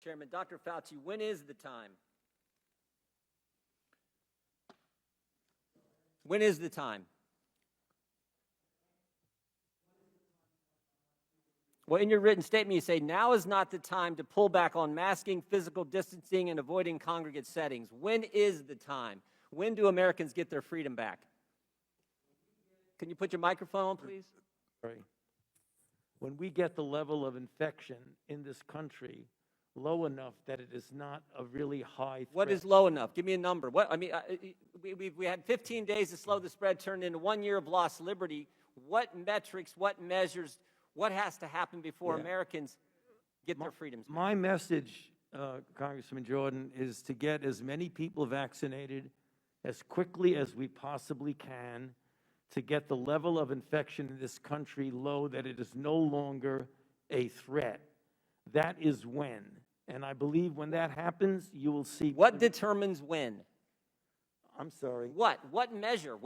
Chairman. Dr. Fauci, when is the time? When is the time? Well, in your written statement, you say, now is not the time to pull back on masking, physical distancing, and avoiding congregate settings. When is the time? When do Americans get their freedom back? Can you put your microphone on, please? Sorry. When we get the level of infection in this country low enough that it is not a really high threat. What is low enough? Give me a number. What, I mean, we had 15 days to slow the spread, turned into 1 year of lost liberty. What metrics, what measures, what has to happen before Americans get their freedoms back? My message, Congressman Jordan, is to get as many people vaccinated as quickly as we possibly can to get the level of infection in this country low that it is no longer a threat. That is when. And I believe when that happens, you will see. What determines when? I'm sorry. What? What measure?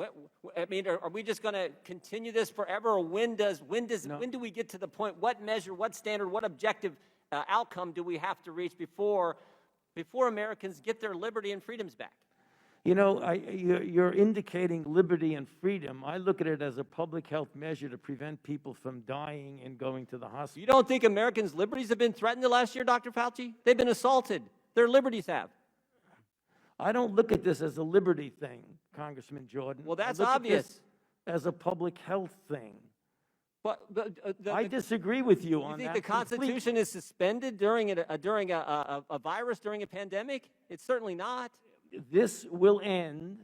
I mean, are we just going to continue this forever, or when do we get to the point? What measure? What standard? What objective outcome do we have to reach before Americans get their liberty and freedoms back? You know, you're indicating liberty and freedom. I look at it as a public health measure to prevent people from dying and going to the hospital. You don't think Americans' liberties have been threatened the last year, Dr. Fauci? They've been assaulted. Their liberties have. I don't look at this as a liberty thing, Congressman Jordan. Well, that's I look obvious. at this as a public health thing. But I disagree with you on that. You think the Constitution is suspended during a virus, during a pandemic? It's certainly not. This will end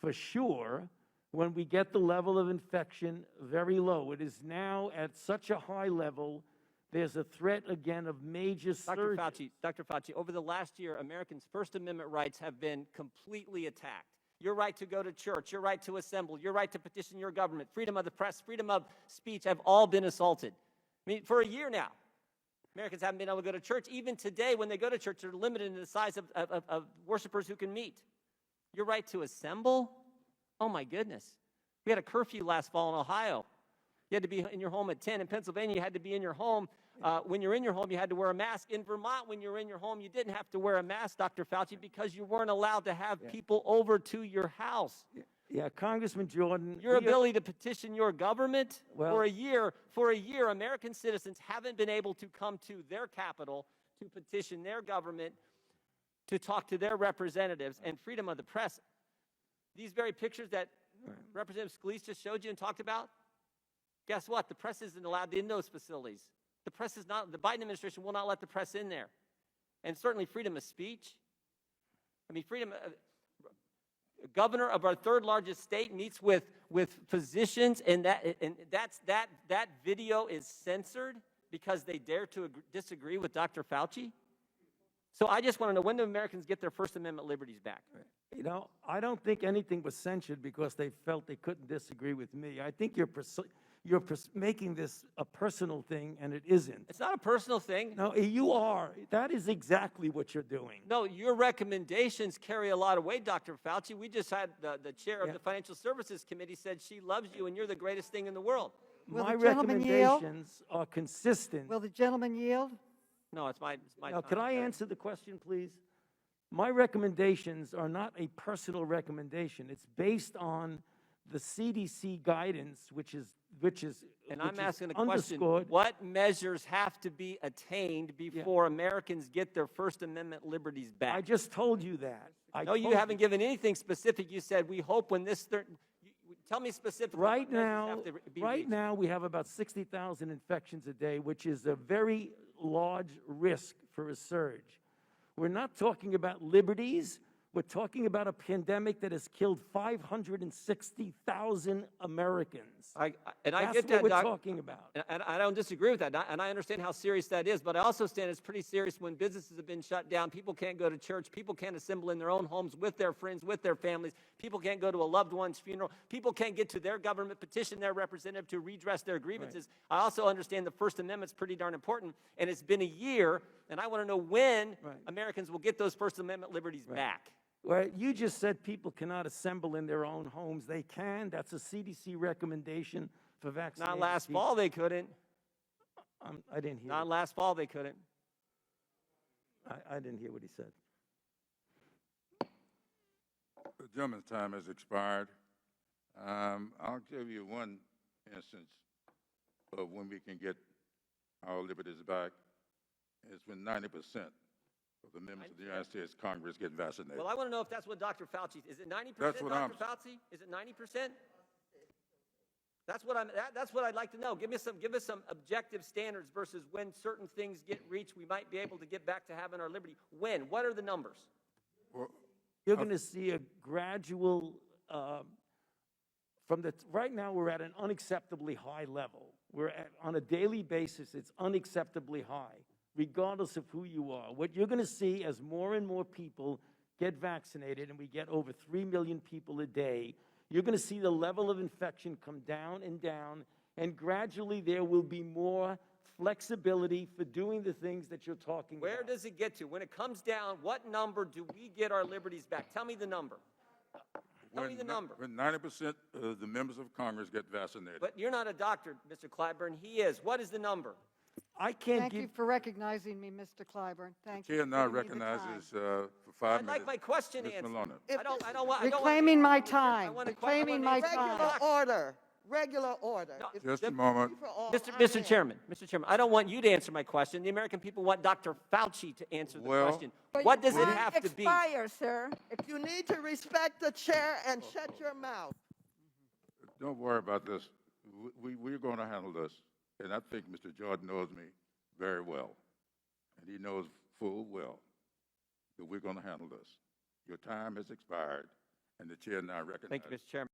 for sure when we get the level of infection very low. It is now at such a high level, there's a threat again of major surge. Dr. Fauci, over the last year, Americans' First Amendment rights have been completely attacked. Your right to go to church, your right to assemble, your right to petition your government, freedom of the press, freedom of speech have all been assaulted. I mean, for a year now, Americans haven't been able to go to church. Even today, when they go to church, they're limited in the size of worshipers who can meet. Your right to assemble? Oh, my goodness. We had a curfew last fall in Ohio. You had to be in your home at 10. In Pennsylvania, you had to be in your home. When you're in your home, you had to wear a mask. In Vermont, when you're in your home, you didn't have to wear a mask, Dr. Fauci, because you weren't allowed to have people over to your house. Yeah, Congressman Jordan. Your ability to petition your government, for a year, American citizens haven't been able to come to their capital to petition their government, to talk to their representatives, and freedom of the press. These very pictures that Representative Scalise just showed you and talked about, guess what? The press isn't allowed in those facilities. The press is not, the Biden administration will not let the press in there. And certainly freedom of speech. I mean, governor of our third largest state meets with physicians, and that video is censored because they dare to disagree with Dr. Fauci. So I just want to know, when do Americans get their First Amendment liberties back? You know, I don't think anything was censored because they felt they couldn't disagree with me. I think you're making this a personal thing, and it isn't. It's not a personal thing. No, you are. That is exactly what you're doing. No, your recommendations carry a lot of weight, Dr. Fauci. We just had the chair of the Financial Services Committee said she loves you and you're the greatest thing in the world. My recommendations are consistent. Will the gentleman yield? No, it's my Now, time. could I answer the question, please? My recommendations are not a personal recommendation. It's based on the CDC guidance, which is And I'm asking the question, underscored. what measures have to be attained before Americans get their First Amendment liberties back? I just told you that. No, you haven't given anything specific. You said, we hope when this tell me specifically. Right now, we have about 60,000 infections a day, which is a very large risk for a surge. We're not talking about liberties. We're talking about a pandemic that has killed 560,000 Americans. I get That's that, what we're Doc, talking about. and I don't disagree with that, and I understand how serious that is, but I also understand it's pretty serious when businesses have been shut down, people can't go to church, people can't assemble in their own homes with their friends, with their families, people can't go to a loved one's funeral, people can't get to their government, petition their representative to redress their grievances. Right. I also understand the First Amendment's pretty darn important, and it's been a year, and I want to know when Americans will get those First Amendment liberties back. Well, you just said people cannot assemble in their own homes. They can. That's a CDC recommendation for vaccinated Not last people. fall, they couldn't. I didn't hear. Not last fall, they couldn't. I didn't hear what he said. The gentleman's time has expired. I'll give you one instance of when we can get our liberties back. It's when 90% of the members of the United States Congress get vaccinated. Well, I want to know if that's what Dr. Fauci, is it 90%, That's what Dr. Fauci? Is it 90%? That's what I'd like to know. Give us some objective standards versus when certain things get reached, we might be able to get back to having our liberty. When? What are the numbers? Well, You're going to see a gradual, right now we're at an unacceptably high level. On a daily basis, it's unacceptably high, regardless of who you are. What you're going to see as more and more people get vaccinated, and we get over 3 million people a day, you're going to see the level of infection come down, and gradually there will be more flexibility for doing the things that you're talking about. Where does it get to? When it comes down, what number do we get our liberties back? Tell me the number. Tell me the number. When 90% of the members of Congress get vaccinated. But you're not a doctor, Mr. Clyburn. He is. What is the number? I can't Thank give... you for recognizing me, Mr. Clyburn. Thank you. Chair for now giving me the time. recognizes for 5 minutes. I'd like my question Ms. answered. Maloney. I don't want. Reclaiming my time. I want a Reclaiming my time. Doc- Regular order. No, If- Just a moment. for all, Mr. Chairman, I don't want you to answer my question. The American people want Dr. Fauci to answer the Well- question. What does it have to be? Expire, sir. If you need to respect the chair and shut your mouth. Don't worry about this. We're going to handle this. And I think Mr. Jordan knows me very well. And he knows full well that we're going to handle this. Your time has expired, and the chair now recognizes. Thank you, Mr. Chairman.